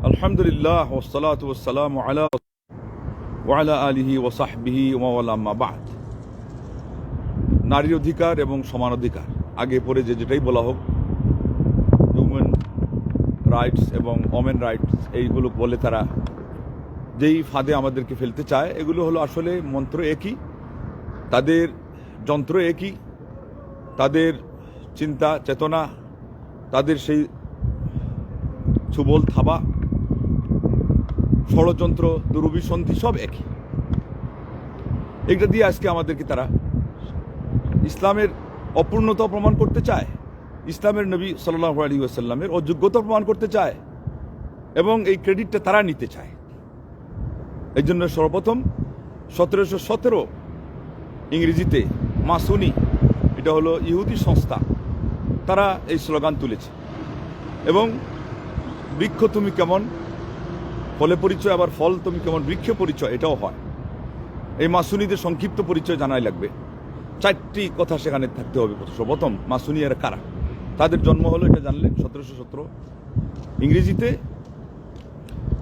আলহামদুলিল্লাহ ওয়াসসালাতু ওয়াসসালামু আলা ওয়া আলা আলিহি ওয়া সাহবিহি ওয়া ওয়ালা আম্মা বা'দ। নারীর অধিকার এবং সমান অধিকার আগে পরে যেটাই বলা হোক, হিউম্যান রাইটস এবং ওমেন রাইটস, এইগুলো বলে তারা যেই ফাঁদে আমাদেরকে ফেলতে চায়, এগুলো হলো আসলে মন্ত্র একই, তাদের যন্ত্র একই, তাদের চিন্তা চেতনা, তাদের সেই সুবল থাবা, ষড়যন্ত্র, দুরভিসন্ধি সব একই। এটা দিয়ে আজকে আমাদেরকে তারা ইসলামের অপূর্ণতা প্রমাণ করতে চায়, ইসলামের নবী সাল্লাল্লাহু আলাইহি ওয়াসাল্লামের অযোগ্যতা প্রমাণ করতে চায় এবং এই ক্রেডিটটা তারা নিতে চায়। এই জন্য সর্বপ্রথম 1717 ইংরেজিতে মাসুনি, এটা হলো ইহুদি সংস্থা, তারা এই স্লোগান তুলেছে এবং বৃক্ষ তুমি কেমন ফলে পরিচয়, আবার ফল তুমি কেমন বৃক্ষ পরিচয়, এটাও হয়। এই মাসুনিদের সংক্ষিপ্ত পরিচয় জানাই লাগবে, 4টি কথা সেখানে থাকতে হবে। সর্বপ্রথম মাসুনি এরা কারা, তাদের জন্ম হলো এটা জানলেন 1717 ইংরেজিতে।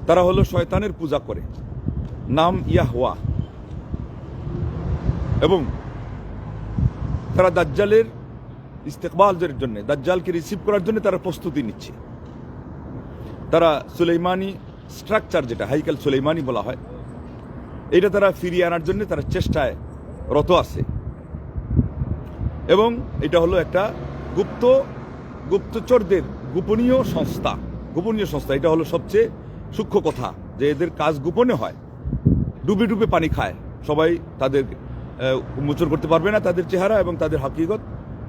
তারা হলো শয়তানের পূজা করে, নাম ইয়াহওয়া, এবং তারা দাজ্জালের ইস্তেকবালের জন্য, দাজ্জালকে রিসিভ করার জন্য তারা প্রস্তুতি নিচ্ছে। তারা সুলাইমানি স্ট্রাকচার, যেটা হাইকাল সুলাইমানি বলা হয়, এটা তারা ফিরিয়ে আনার জন্য তারা চেষ্টায় রত আছে। এবং এটা হলো একটা গুপ্তচরদের গোপনীয় সংস্থা। এটা হলো সবচেয়ে সূক্ষ্ম কথা, যে এদের কাজ গোপনে হয়, ডুবে ডুবে পানি খায়, সবাই তাদের উন্মোচন করতে পারবে না তাদের চেহারা এবং তাদের হাকিকত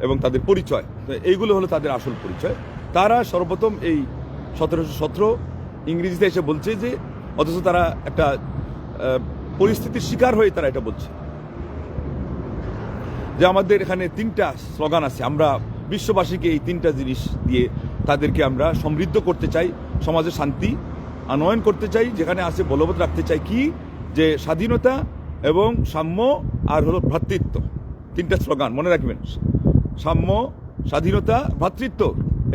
এবং তাদের পরিচয়। এইগুলো হলো তাদের আসল পরিচয়। তারা সর্বপ্রথম এই 1717 ইংরেজিতে এসে বলছে যে, অথচ তারা একটা পরিস্থিতির শিকার হয়ে তারা এটা বলছে যে আমাদের এখানে 3টা স্লোগান আছে, আমরা বিশ্ববাসীকে এই 3টা জিনিস দিয়ে তাদেরকে আমরা সমৃদ্ধ করতে চাই, সমাজে শান্তি আনয়ন করতে চাই, যেখানে আছে বলবৎ রাখতে চাই। কি? যে স্বাধীনতা এবং সাম্য আর হলো ভ্রাতৃত্ব। 3টা স্লোগান মনে রাখবেন, সাম্য, স্বাধীনতা, ভ্রাতৃত্ব।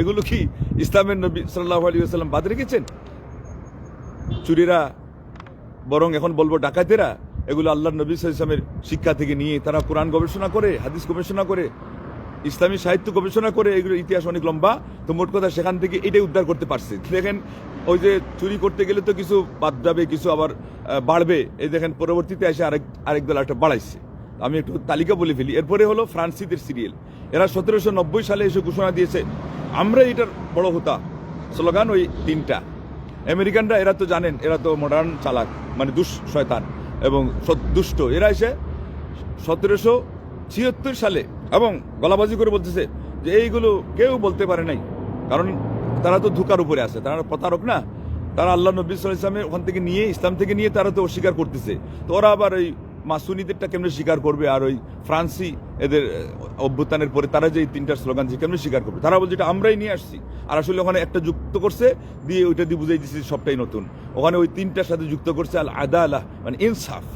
এগুলো কি ইসলামের নবী সাল্লাল্লাহু আলাইহি ওয়াসাল্লাম বাদ রেখেছেন? চুরিরা, বরং এখন বলবো ডাকাতেরা, এগুলো আল্লাহর নবী সাল্লাল্লাহু আলাইহি ওয়াসাল্লামের শিক্ষা থেকে নিয়ে তারা কোরআন গবেষণা করে, হাদিস গবেষণা করে, ইসলামী সাহিত্য গবেষণা করে, এগুলো ইতিহাস অনেক লম্বা। তো মোট কথা সেখান থেকে এটাই উদ্ধার করতে পারছে। দেখেন, ওই যে চুরি করতে গেলে তো কিছু বাদ যাবে, কিছু আবার বাড়বে। এই দেখেন পরবর্তীতে এসে আরেক দল একটা বাড়াইছে। আমি একটু তালিকা বলে ফেলি। এরপরে হলো ফ্রান্সিদের সিরিয়াল, এরা 1790 সালে এসে ঘোষণা দিয়েছে আমরা এটার বড় হতা। স্লোগান ওই 3টা। আমেরিকানরা, এরা তো জানেন, এরা তো মডার্ন চালাক, মানে শয়তান এবং দুষ্ট। এরা এসে 1776 সালে এবং গলাবাজি করে বলতেছে যে এইগুলো কেউ বলতে পারে নাই, কারণ তারা তো ধোঁকার উপরে আছে, তারা প্রতারক না। তারা আল্লাহ নবী সাল্লাল্লাহু আলাইহি ওয়াসাল্লামের ওখান থেকে নিয়ে, ইসলাম থেকে নিয়ে তারা তো অস্বীকার করতেছে। তো ওরা আবার ওই মাসুনিদেরটা কেমনে স্বীকার করবে, আর ওই ফ্রান্সি এদের অভ্যুত্থানের পরে তারা যে 3টা স্লোগান যে কেমনে স্বীকার করবে? তারা বলছে এটা আমরাই নিয়ে আসছি, আর আসলে ওখানে একটা যুক্ত করছে, দিয়ে ওইটা দিয়ে বুঝাই দিচ্ছে সবটাই নতুন। ওখানে ওই 3টার সাথে যুক্ত করছে আল আদালা, মানে ইনসাফ,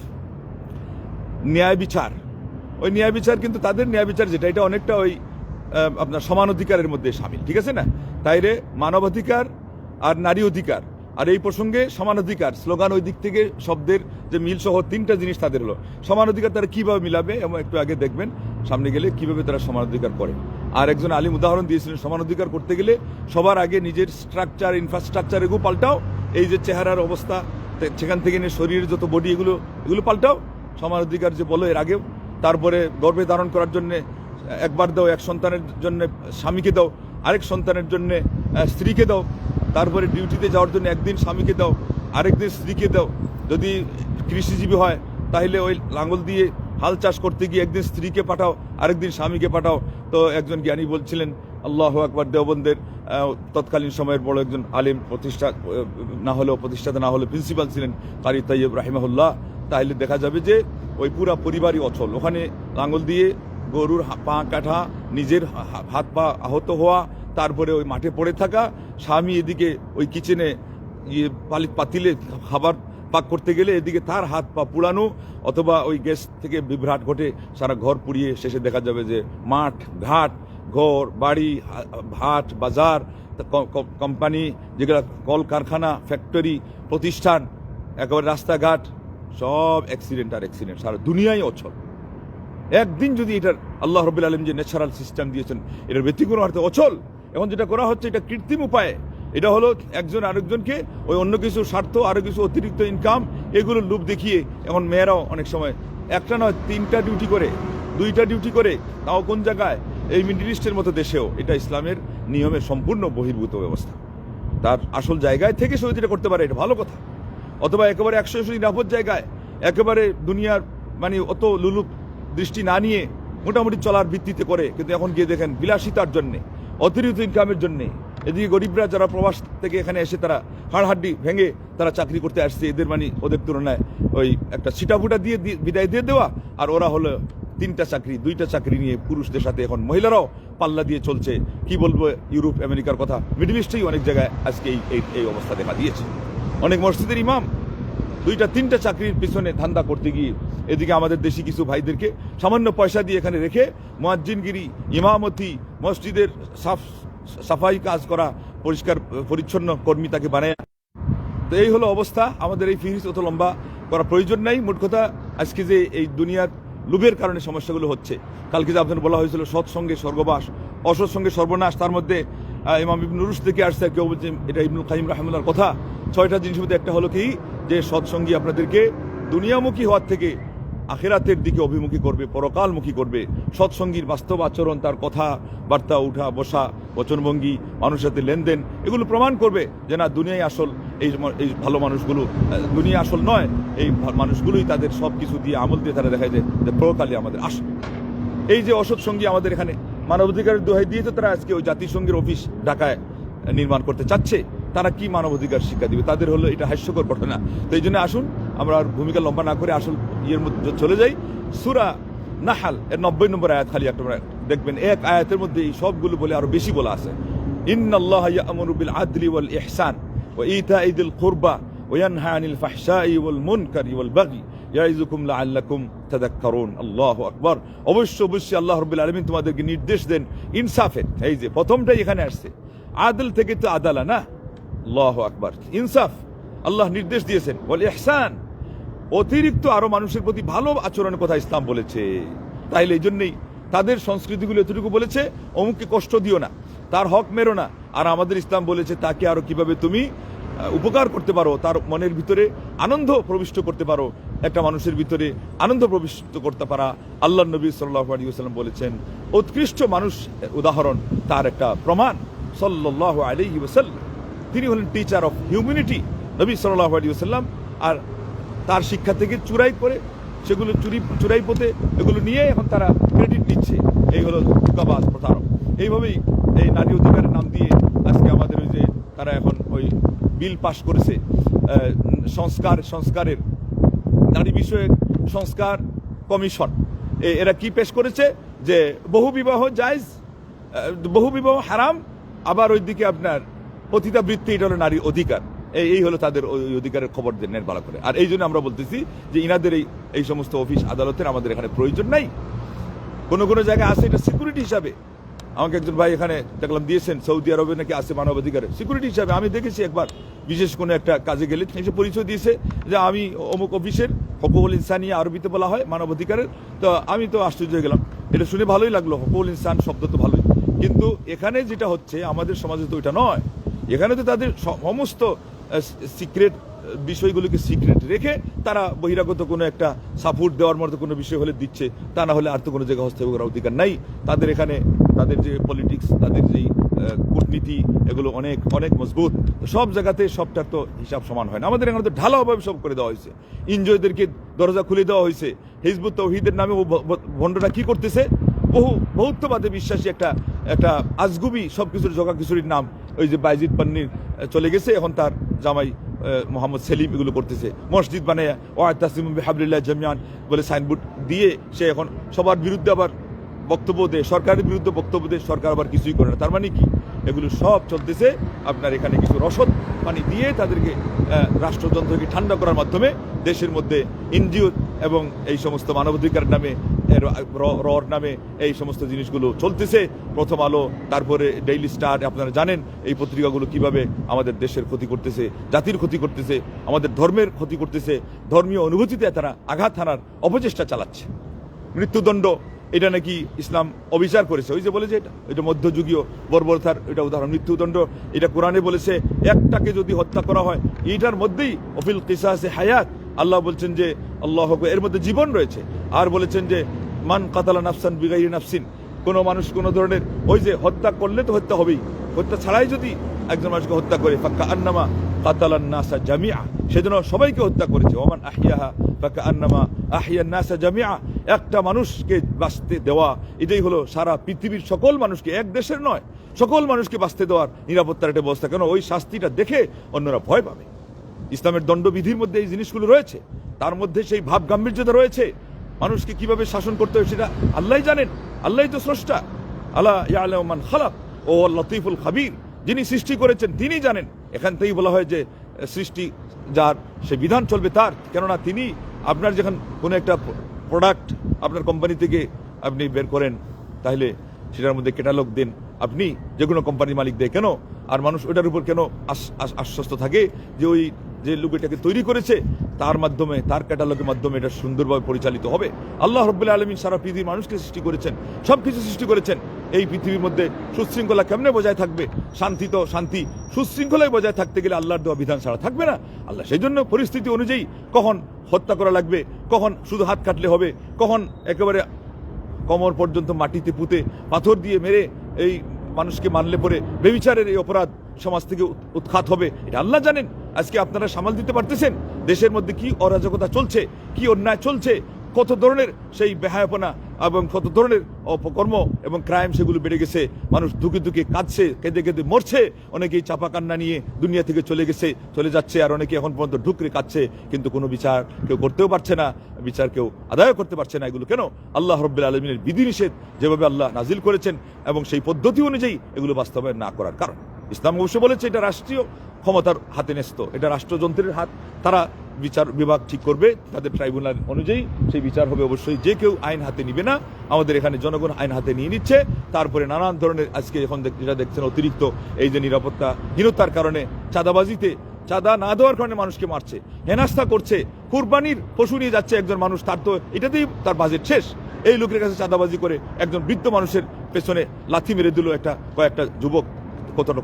ন্যায় বিচার। ওই ন্যায় বিচার কিন্তু তাদের ন্যায় বিচার যেটা, এটা অনেকটা ওই আপনার সমান অধিকারের মধ্যে সামিল, ঠিক আছে না? তাইরে মানবাধিকার আর নারী অধিকার, আর এই প্রসঙ্গে সমান অধিকার স্লোগান, ওই দিক থেকে শব্দের যে মিল সহ 3টা জিনিস তাদের হলো। সমান অধিকার তারা কিভাবে মিলাবে, এবং একটু আগে দেখবেন সামনে গেলে কিভাবে তারা সমান অধিকার করে। আর একজন আলিম উদাহরণ দিয়েছিলেন, সমান অধিকার করতে গেলে সবার আগে নিজের স্ট্রাকচার, ইনফ্রাস্ট্রাকচার এগুলো পাল্টাও। এই যে চেহারার অবস্থা, সেখান থেকে নিয়ে শরীরের যত বডি, এগুলো পাল্টাও। সমান অধিকার যে বলো এর আগেও। তারপরে গর্ভে ধারণ করার জন্য একবার দাও, এক সন্তানের জন্য স্বামীকে দাও, আরেক সন্তানের জন্য স্ত্রীকে দাও। তারপরে ডিউটিতে যাওয়ার জন্য একদিন স্বামীকে দাও, আরেকদিন স্ত্রীকে দাও। যদি কৃষিজীবী হয় তাহলে ওই লাঙ্গল দিয়ে হাল চাষ করতে গিয়ে একদিন স্ত্রীকে পাঠাও, আরেকদিন স্বামীকে পাঠাও। তো একজন জ্ঞানী বলছিলেন, আল্লাহু আকবার, দেওবন্দের তৎকালীন সময়ের বড় একজন আলিম, প্রতিষ্ঠাতা না হলেও প্রিন্সিপাল ছিলেন, কারি তাইয়্যিব রাহিমাহুল্লাহ। তাহলে দেখা যাবে যে ওই পুরা পরিবারই অচল। ওখানে লাঙ্গল দিয়ে গরুর পা কাটা, নিজের হাত পা আহত হওয়া, তারপরে ওই মাঠে পড়ে থাকা, স্বামী এদিকে ওই কিচেনে পাতিলে খাবার পাক করতে গেলে এদিকে তার হাত পা পুড়ানো, অথবা ওই গ্যাস থেকে বিভ্রাট ঘটে সারা ঘর পুড়িয়ে শেষে দেখা যাবে যে মাঠ ঘাট ঘর বাড়ি, হাট বাজার, কোম্পানি, যেগুলো কলকারখানা, ফ্যাক্টরি, প্রতিষ্ঠান, একেবারে রাস্তাঘাট, সব অ্যাক্সিডেন্ট আর অ্যাক্সিডেন্ট, সারা দুনিয়ায় অচল। একদিন যদি এটার আল্লাহ রাব্বুল আলামিন যে ন্যাচারাল সিস্টেম দিয়েছেন এটার ব্যতিক্রম অর্থে অচল। এখন যেটা করা হচ্ছে এটা কৃত্রিম উপায়ে, এটা হলো একজন আরেকজনকে ওই অন্য কিছু স্বার্থ, আরো কিছু অতিরিক্ত ইনকাম, এগুলো লোভ দেখিয়ে এখন মেয়েরাও অনেক সময় একটা নয় 3টা ডিউটি করে, 2টা ডিউটি করে, তাও কোন জায়গায়, এই মিডল ইস্টের মতো দেশেও। এটা ইসলামের নিয়মের সম্পূর্ণ বহির্ভূত ব্যবস্থা। তার আসল জায়গায় থেকে সে যেটা করতে পারে এটা ভালো কথা, অথবা একেবারে 100 নিরাপদ জায়গায় একেবারে দুনিয়ার মানে অত লুলুপ দৃষ্টি না নিয়ে মোটামুটি চলার ভিত্তিতে করে, কিন্তু এখন গিয়ে দেখেন বিলাসিতার জন্যে, অতিরিক্ত ইনকামের জন্যে, এদিকে গরিবরা যারা প্রবাস থেকে এখানে এসে তারা হাড়হাড্ডি ভেঙে তারা চাকরি করতে আসছে, এদের মানে ওদের তুলনায় ওই একটা ছিটাফুটা দিয়ে বিদায় দিয়ে দেওয়া, আর ওরা হলো 3টা চাকরি 2টা চাকরি নিয়ে পুরুষদের সাথে এখন মহিলারাও পাল্লা দিয়ে চলছে। কি বলবো ইউরোপ আমেরিকার কথা, মিডল ইস্টেই অনেক জায়গায় আজকে এই অবস্থা দেখা দিয়েছে। অনেক মসজিদের ইমাম 2টা 3টা চাকরির পিছনে ধান্দা করতে গিয়ে এদিকে আমাদের দেশি কিছু ভাইদেরকে সামান্য পয়সা দিয়ে এখানে রেখে মুয়াজ্জিনগিরি, ইমামতি, মসজিদের সাফাই কাজ করা, পরিষ্কার পরিচ্ছন্ন কর্মী তাকে বানায়। তো এই হলো অবস্থা। আমাদের এই ফিরিস অত লম্বা করা প্রয়োজন নাই। মোট কথা আজকে যে এই দুনিয়ার লোভের কারণে সমস্যাগুলো হচ্ছে, কালকে যে আপনার বলা হয়েছিল সৎসঙ্গে স্বর্গবাস, অসৎসঙ্গে সর্বনাশ, তার মধ্যে ইমাম ইবনে রুশদ থেকে আসছে, কেউ বলছে এটা ইবনুল কাইয়িম রাহিমাহুল্লাহর কথা। 6টা জিনিসের মধ্যে একটা হলো কি, যে সৎসঙ্গী আপনাদেরকে দুনিয়ামুখী হওয়ার থেকে আখিরাতের দিকে অভিমুখী করবে, পরকালমুখী করবে। সৎসঙ্গীর বাস্তব আচরণ, তার কথা বার্তা, উঠা বসা, বচনভঙ্গি, মানুষের সাথে লেনদেন, এগুলো প্রমাণ করবে যে না দুনিয়ায় আসল এই ভালো মানুষগুলো, দুনিয়া আসল নয়, এই মানুষগুলোই তাদের সব কিছু দিয়ে আমল দিয়ে তারা দেখায় যে পরকালে আমাদের আসল। এই যে অসৎ সঙ্গী আমাদের এখানে মানবাধিকারের দোহাই দিয়েছে, তারা আজকে ওই জাতিসংঘের অফিস ঢাকায় নির্মাণ করতে চাচ্ছে। তারা কি মানবাধিকার শিক্ষা দিবে? তাদের হলো এটা হাস্যকর ঘটনা। তো এই জন্য আসুন আমরা আর ভূমিকা লম্বা না করে আসল ইয়ের মধ্যে চলে যাই। সূরা নাহাল এর 90 নম্বর আয়াত, খালি একটা দেখবেন, এক আয়াতের মধ্যে এই সবগুলো বলে আরো বেশি বলা আছে। ইন্নাল্লাহা ইয়া'মুরু বিল আদলি ওয়াল ইহসান ওয়া ইতা'i যিল কুরবা ওয়া ইয়ানহা আনিল ফাহশাই ওয়াল মুনকারি ওয়াল বাগি ইয়াইযুকুম লাআল্লাকুম তাযাক্কারুন। আল্লাহু আকবার। অবশ্যই আল্লাহ রাব্বুল আলামিন তোমাদেরকে নির্দেশ দেন ইনসাফের। এই যে প্রথমটাই এখানে আসছে, আদল থেকে তো আদালা না, আল্লাহু আকবার, ইনসাফ আল্লাহ নির্দেশ দিয়েছেন। ওয়াল ইহসান, অতিরিক্ত আরো মানুষের প্রতি ভালো আচরণের কথা ইসলাম বলেছে। তাইলে এই জন্যই তাদের সংস্কৃতিগুলো এতটুকু বলেছে, অমুককে কষ্ট দিও না, তার হক মেরো না। আর আমাদের ইসলাম বলেছে তাকে আরো কিভাবে তুমি উপকার করতে পারো, তার মনের ভিতরে আনন্দ প্রবিষ্ট করতে পারো। একটা মানুষের ভিতরে আনন্দ প্রবিষ্ট করতে পারা, আল্লাহ নবী সাল্লাল্লাহু আলাইহি ওয়াসাল্লাম বলেছেন উৎকৃষ্ট মানুষ উদাহরণ, তার একটা প্রমাণ সাল্লাল্লাহু আলাইহি ওয়াসাল্লাম। তিনি হলেন টিচার অফ হিউম্যানিটি, নবী সাল্লাল্লাহু আলাইহি ওয়াসাল্লাম। আর তার শিক্ষা থেকে চুরাই করে, সেগুলো চুরাই পথে এগুলো নিয়ে এখন তারা ক্রেডিট নিচ্ছে। এই হলো ধোঁকাবাজ, প্রতারক। এইভাবেই এই নারী অধিকারের নাম দিয়ে আজকে আমাদের ওই যে তারা এখন ওই বিল পাশ করেছে, সংস্কারের নারী বিষয়ক সংস্কার কমিশন। এরা কি পেশ করেছে যে বহু বিবাহ জায়েজ, বহু বিবাহ হারাম, আবার ওইদিকে আপনার পতিতাবৃত্তি, এটা হলো নারী অধিকার। এই হলো তাদের ওই অধিকারের খবর দেন ভালো করে। আর এই জন্য আমরা বলতেছি যে ইনাদের এই সমস্ত অফিস আদালতের আমাদের এখানে প্রয়োজন নাই। কোনো কোনো জায়গায় আছে এটা সিকিউরিটি হিসাবে। আমাকে একজন ভাই এখানে দেখলাম দিয়েছেন, সৌদি আরবে নাকি আছে মানবাধিকারের সিকিউরিটি হিসাবে। আমি দেখেছি একবার বিশেষ কোনো একটা কাজে গেলে এসে পরিচয় দিয়েছে যে আমি অমুক অফিসের, হকুকুল ইনসানিয়া আরবিতে বলা হয় মানবাধিকারের। তো আমি তো আশ্চর্য হয়ে গেলাম, এটা শুনে ভালোই লাগলো, হকুকুল ইনসান শব্দ তো ভালোই, কিন্তু এখানে যেটা হচ্ছে আমাদের সমাজে তো এটা নয়। এখানে তো তাদের সমস্ত সিক্রেট বিষয়গুলোকে সিক্রেট রেখে তারা বহিরাগত কোনো একটা সাপোর্ট দেওয়ার মতো কোনো বিষয় হলে দিচ্ছে, তা না হলে আর তো কোনো জায়গায় হস্তক্ষেপ করার অধিকার নাই তাদের। এখানে তাদের যে পলিটিক্স, তাদের যেই কূটনীতি, এগুলো অনেক অনেক মজবুত। সব জায়গাতে সবটার তো হিসাব সমান হয় না। আমাদের এখানে তো ঢালাওভাবে সব করে দেওয়া হয়েছে, এনজয়দেরকে দরজা খুলে দেওয়া হয়েছে। হিজবুত তাওহীদের নামে ভণ্ডরা কি করতেছে, বহুত্ববাদে বিশ্বাসী একটা আজগুবি সবকিছুর জগাখিচুরির নাম। ওই যে বাইজিদ পান্নির চলে গেছে, এখন তার জামাই মোহাম্মদ সেলিম এগুলো করতেছে, মসজিদ বানায় ওয়াতাসিমু বিহাবলিল্লাহি জামিআন বলে সাইনবোর্ড দিয়ে সে এখন সবার বিরুদ্ধে আবার বক্তব্য দেয়, সরকারের বিরুদ্ধে বক্তব্য দেয়, সরকার আবার কিছুই করে না। তার মানে কি, এগুলো সব চলতেছে আপনার এখানে কিছু রসদ পানি দিয়ে তাদেরকে রাষ্ট্রযন্ত্রকে ঠান্ডা করার মাধ্যমে দেশের মধ্যে এনজিও এবং এই সমস্ত মানবাধিকার নামে রর নামে এই সমস্ত জিনিসগুলো চলতেছে। প্রথম আলো, তারপরে ডেইলি স্টার, আপনারা জানেন এই পত্রিকাগুলো কিভাবে আমাদের দেশের ক্ষতি করতেছে, জাতির ক্ষতি করতেছে, আমাদের ধর্মের ক্ষতি করতেছে, ধর্মীয় অনুভূতিতে তারা আঘাত হানার অপচেষ্টা চালাচ্ছে। মৃত্যুদণ্ড, এটা নাকি ইসলাম অবিচার করেছে। ওই যে বলে যে এটা মধ্যযুগীয় বর্বরতার এটা উদাহরণ। মৃত্যুদণ্ড এটা কোরআনে বলেছে, একটাকে যদি হত্যা করা হয় এটার মধ্যেই অফিল কিসাসে হায়াত, আল্লাহ বলছেন যে আল্লাহ এর মধ্যে জীবন রয়েছে। আর বলেছেন যে মান কাতালা নাফসান বিগাইরি নাফসিন, কোনো মানুষ কোনো ধরনের ওই যে হত্যা করলে তো হত্যা হবেই, হত্যা ছাড়াই যদি একজন মানুষকে হত্যা করে ফাক্কা আন্নামা কাতালান নাসা জামিআ, সেজন্য সবাইকে হত্যা করেছে। ওমান আহিয়াহা ফাক্কা আন্নামা আহিয়ান নাসা জামিআ, একটা মানুষকে বাঁচতে দেওয়া এটাই হলো সারা পৃথিবীর সকল মানুষকে, এক দেশের নয় সকল মানুষকে বাঁচতে দেওয়ার নিরাপত্তার একটা ব্যবস্থা। কেন ওই শাস্তিটা দেখে অন্যরা ভয় পাবে। ইসলামের দণ্ডবিধির মধ্যে এই জিনিসগুলো রয়েছে, তার মধ্যে সেই ভাব গাম্ভীর্যতা রয়েছে। মানুষকে কিভাবে শাসন করতে হবে সেটা আল্লাহ জানেন, আল্লাহই তো স্রষ্টা। আলা ইয়ালামু মান খালাক ও লতিফুল খাবীর, যিনি সৃষ্টি করেছেন তিনি জানেন। এখান থেকেই বলা হয় যে সৃষ্টি যার, সে বিধান চলবে তার। কেননা তিনি আপনার যখন কোনো একটা প্রোডাক্ট আপনার কোম্পানি থেকে আপনি বের করেন, তাহলে সেটার মধ্যে ক্যাটালগ দেন, আপনি যে কোনো কোম্পানির মালিক দেয় কেন, আর মানুষ ওটার উপর কেন আশ্বস্ত থাকে যে ওই যে লোক এটাকে তৈরি করেছে তার মাধ্যমে, তার ক্যাটালগের মাধ্যমে এটা সুন্দরভাবে পরিচালিত হবে। আল্লাহ রাব্বুল আলামিন সারা পৃথিবীর মানুষকে সৃষ্টি করেছেন, সব কিছু সৃষ্টি করেছেন। এই পৃথিবীর মধ্যে সুশৃঙ্খলা কেমনে বজায় থাকবে? শান্তি সুশৃঙ্খলায় বজায় থাকতে গেলে আল্লাহর দেওয়া বিধান ছাড়া থাকবে না। আল্লাহ সেই জন্য পরিস্থিতি অনুযায়ী কখন হত্যা করা লাগবে, কখন শুধু হাত কাটলে হবে, কখন একেবারে কোমর পর্যন্ত মাটিতে পুঁতে পাথর দিয়ে মেরে এই মানুষকে মারলে পরে বেবিচারের এই অপরাধ সমাজ থেকে উৎখাত হবে, এটা আল্লাহ জানেন। আজকে আপনারা সামাল দিতে পারতেছেন দেশের মধ্যে কি অরাজকতা চলছে, কি অন্যায় চলছে, কত ধরনের সেই বেহায়াপনা এবং কত ধরনের অপকর্ম এবং ক্রাইম সেগুলো বেড়ে গেছে। মানুষ দুঃখে দুঃখে কাঁদছে, কেঁদে কেঁদে মরছে, অনেকেই চাপা কান্না নিয়ে দুনিয়া থেকে চলে যাচ্ছে, আর অনেকে এখন পর্যন্ত ঢুকরে কাঁদছে, কিন্তু কোনো বিচার কেউ করতেও পারছে না, বিচার কেউ আদায় করতে পারছে না। এগুলো কেন? আল্লাহ রাব্বুল আলামিনের বিধিনিষেধ যেভাবে আল্লাহ নাজিল করেছেন এবং সেই পদ্ধতি অনুযায়ী এগুলো বাস্তবায়ন না করার কারণ। ইসলাম অবশ্য বলেছে এটা রাষ্ট্রীয় ক্ষমতার হাতে ন্যস্ত, এটা রাষ্ট্রযন্ত্রের হাত, তারা বিচার বিভাগ ঠিক করবে, তাদের ট্রাইব্যুনাল অনুযায়ী সেই বিচার হবে। অবশ্যই যে কেউ আইন হাতে নিবে না, আমাদের এখানে জনগণ আইন হাতে নিয়ে নিচ্ছে। তারপরে নানান ধরনের আজকে এখন যেটা দেখছেন অতিরিক্ত এই যে নিরাপত্তাহীনতার কারণে চাঁদাবাজিতে, চাঁদা না দেওয়ার কারণে মানুষকে মারছে, হেনাস্তা করছে, কুরবানির পশু নিয়ে যাচ্ছে একজন মানুষ, তার তো এটাতেই তার বাজেট শেষ। এই লোকের কাছে চাঁদাবাজি করে একজন বৃদ্ধ মানুষের পেছনে লাথি মেরে দিল কয়েকটা যুবক,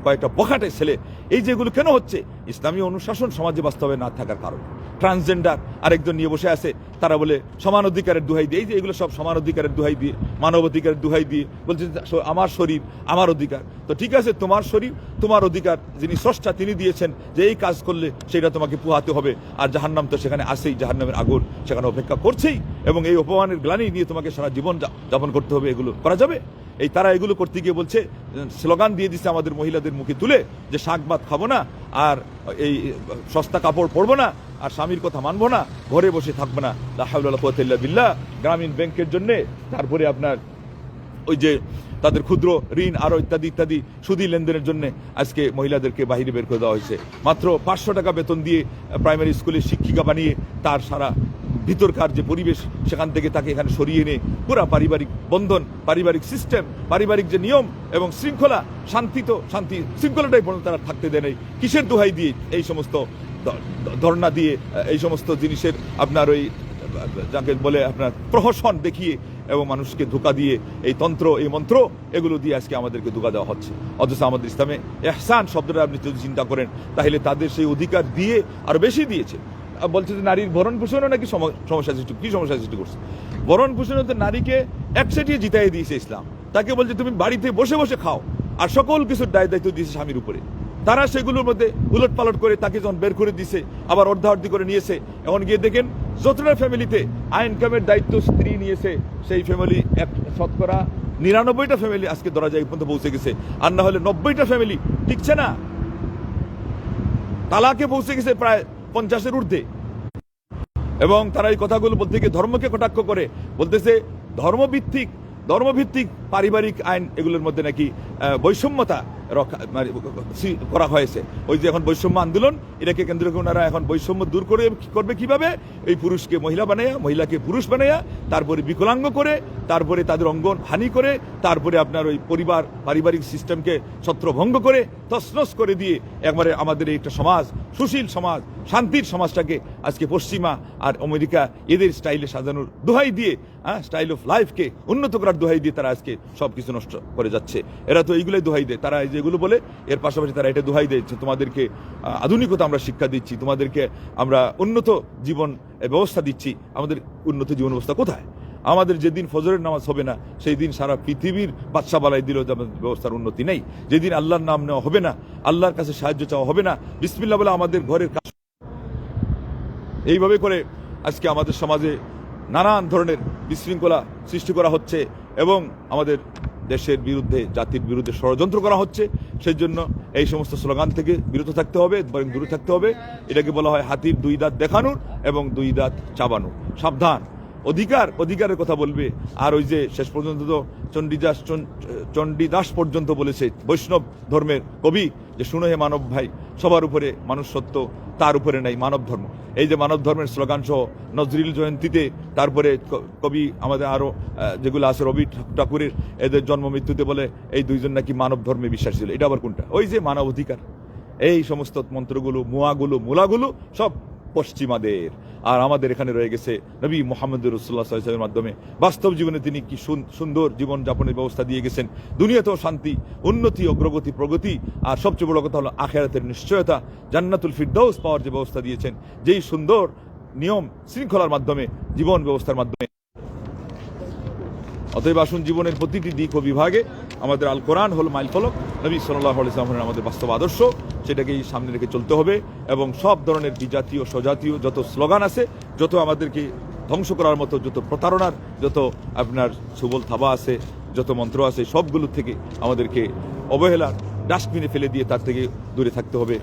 কয়েকটা বখাটে ছেলে। এই যেগুলো কেন হচ্ছে? ইসলামী অনুশাসন সমাজে বাস্তবে না থাকার কারণে। ট্রান্সজেন্ডার আরেকজন নিয়ে বসে আছে, তারা বলে সমান অধিকারের দোহাই দিয়ে, এই যে এগুলো সব সমান অধিকারের দোহাই দিয়ে, মানব অধিকারের দোহাই দিয়ে বলছে আমার শরীর আমার অধিকার। তো ঠিক আছে, তোমার শরীর তোমার অধিকার, যিনি স্রষ্টা তিনি দিয়েছেন যে এই কাজ করলে সেটা তোমাকে পোহাতে হবে। আর জাহান্নাম তো সেখানে আসেই, জাহান্নামের আগুন সেখানে অপেক্ষা করছেই, এবং এই অপমানের গ্লানি নিয়ে তোমাকে সারা জীবন যাপন করতে হবে। এগুলো করা যাবে? এই তারা এগুলো করতে গিয়ে বলছে, স্লোগান দিয়ে দিচ্ছে আমাদের মহিলাদের মুখে তুলে যে শাক ভাত খাবো না, আর এই সস্তা কাপড় পরবো না, আর স্বামীর কথা মানবো না, ঘরে বসে থাকবো না। লা হাওলা ওয়ালা কুওয়াতা ইল্লা বিল্লাহ। গ্রামীণ ব্যাংকের জন্য, তারপরে আপনার ওই যে তাদের ক্ষুদ্র ঋণ আরো ইত্যাদি ইত্যাদি সুদী লেনদেনের জন্য আজকে মহিলাদেরকে বাহিরে বের করে দেওয়া হয়েছে। মাত্র 500 টাকা বেতন দিয়ে প্রাইমারি স্কুলের শিক্ষিকা বানিয়ে তার সারা ভিতরকার যে পরিবেশ সেখান থেকে তাকে এখানে সরিয়ে এনে পুরা পারিবারিক বন্ধন, পারিবারিক সিস্টেম, পারিবারিক যে নিয়ম এবং শৃঙ্খলা, শান্তি শৃঙ্খলাটাই পর্যন্ত তারা থাকতে দেয় নাই। কিসের দোহাই দিয়ে? এই সমস্ত ধর্ণা দিয়ে, এই সমস্ত জিনিসের আপনার ওই যাকে বলে আপনার প্রহসন দেখিয়ে এবং মানুষকে ধোঁকা দিয়ে, এই তন্ত্র এই মন্ত্র এগুলো দিয়ে আজকে আমাদেরকে ধোঁকা দেওয়া হচ্ছে। অথচ আমাদের ইসলামে ইহসান শব্দটা আপনি যদি চিন্তা করেন, তাহলে তাদের সেই অধিকার দিয়ে আরো বেশি দিয়েছে। বলছে যে নারীর ভরণ পোষণও নাকি সমস্যা সৃষ্টি করছে। ভরণ পোষণ তো নারীকে একসাথে জিতাই দিয়েছে ইসলাম। তাকে বলছে তুমি বাড়িতে বসে বসে খাও, আর সকল কিছুর দায়িত্ব দিয়েছে স্বামীর উপরে। তারা সেগুলোর মধ্যে উলট পালট করে তাকে যখন বের করে দিছে, আবার অর্ধাঅর্ধি করে নিয়েছে। এখন গিয়ে দেখেন যতটা ফ্যামিলিতে ইনকামের দায়িত্ব স্ত্রী নিয়েছে, সেই ফ্যামিলি শতকরা 99টা ফ্যামিলি আজকে দরজায় পর্যন্ত পৌঁছে গেছে। আর না হলে 90টা ফ্যামিলি টিকছে না, তালাকে পৌঁছে গেছে প্রায় 50-এর ঊর্ধ্বে। এবং তারা এই কথাগুলো বলতে গিয়ে ধর্মকে কটাক্ষ করে বলতেছে ধর্মভিত্তিক পারিবারিক আইন এগুলোর মধ্যে নাকি বৈষম্যতা করা হয়েছে। ওই যে এখন বৈষম্য আন্দোলন, এটাকে কেন্দ্র করে ওনারা এখন বৈষম্য দূর করবে কিভাবে, এই পুরুষকে মহিলা বানাইয়া, মহিলাকে পুরুষ বানাইয়া, তারপরে বিকলাঙ্গ করে, তারপরে তাদের অঙ্গ হানি করে, তারপরে আপনার ওই পারিবারিক সিস্টেমকে ছত্রভঙ্গ করে তছনছ করে দিয়ে একবারে আমাদের এই একটা সমাজ, সুশীল সমাজ, শান্তির সমাজটাকে আজকে পশ্চিমা আর আমেরিকা এদের স্টাইলে সাজানোর দোহাই দিয়ে, স্টাইল অফ লাইফকে উন্নত করার দোহাই দিয়ে তারা আজকে সবকিছু নষ্ট করে যাচ্ছে। এরা তো এইগুলোই দোহাই দেয়, তারা এই যেগুলো বলে এর পাশাপাশি তারা এটা দোহাই দেয় যে তোমাদেরকে আধুনিকতা আমরা শিক্ষা দিচ্ছি, তোমাদেরকে আমরা উন্নত জীবন ব্যবস্থা দিচ্ছি। আমাদের উন্নত জীবন ব্যবস্থা কোথায়? আমাদের যেদিন ফজরের নামাজ হবে না, সেই দিন সারা পৃথিবীর বাদশা বালাই দিল যে আমাদের ব্যবস্থার উন্নতি নেই। যেদিন আল্লাহর নাম নেওয়া হবে না, আল্লাহর কাছে সাহায্য চাওয়া হবে না, বিসমিল্লাহ বলে আমাদের ঘরের কাজ, এইভাবে করে আজকে আমাদের সমাজে নানান ধরনের বিশৃঙ্খলা সৃষ্টি করা হচ্ছে এবং আমাদের দেশের বিরুদ্ধে, জাতির বিরুদ্ধে ষড়যন্ত্র করা হচ্ছে। সেই জন্য এই সমস্ত স্লোগান থেকে বিরত থাকতে হবে, বরং দূরে থাকতে হবে। এটাকে বলা হয় হাতির দুই দাঁত দেখানোর এবং দুই দাঁত চাবানো। সাবধান, অধিকারের কথা বলবে। আর ওই যে শেষ পর্যন্ত তো চণ্ডীদাস পর্যন্ত বলেছে, বৈষ্ণব ধর্মের কবি, যে শুনো হে মানব ভাই, সবার উপরে মানুষ সত্য, তার উপরে নাই মানব ধর্ম। এই যে মানব ধর্মের স্লোগান সহ নজরুল জয়ন্তীতে, তারপরে কবি আমাদের আরো যেগুলো আছে রবি ঠাকুরের, এদের জন্ম মৃত্যুতে বলে এই দুইজন নাকি মানব ধর্মে বিশ্বাসী ছিল। এটা আবার কোনটা? ওই যে মানব অধিকার। এই সমস্ত মন্ত্রগুলো, মুলাগুলো সব পশ্চিমাদের। আর আমাদের এখানে রয়ে গেছে নবী মুহাম্মদ রাসূলুল্লাহ সাল্লাল্লাহু আলাইহি ওয়াসাল্লামের মাধ্যমে বাস্তব জীবনে তিনি কি সুন্দর জীবন যাপনের ব্যবস্থা দিয়ে গেছেন। দুনিয়াতেও শান্তি, উন্নতি, অগ্রগতি, প্রগতি, আর সবচেয়ে বড় কথা হলো আখিরাতের নিশ্চয়তা, জান্নাতুল ফিরদাউস পাওয়ার যে ব্যবস্থা দিয়েছেন, যেই সুন্দর নিয়ম শৃঙ্খলার মাধ্যমে, জীবন ব্যবস্থার মাধ্যমে। অতএব আসুন, জীবনের প্রতিটি দিক ও বিভাগে আমাদের আল কোরআন হল মাইলফলক, নবী সাল্লাল্লাহু আলাইহি ওয়াসাল্লাম আমাদের বাস্তব আদর্শ, সেটাকেই সামনে রেখে চলতে হবে। এবং সব ধরনের বিজাতীয় স্বজাতীয় যত স্লোগান আছে, যত আমাদেরকে ধ্বংস করার মতো যত প্রতারণার, যত আপনার সুবল থাবা আছে, যত মন্ত্র আছে, সবগুলো থেকে আমাদেরকে অবহেলার ডাস্টবিনে ফেলে দিয়ে তার থেকে দূরে থাকতে হবে।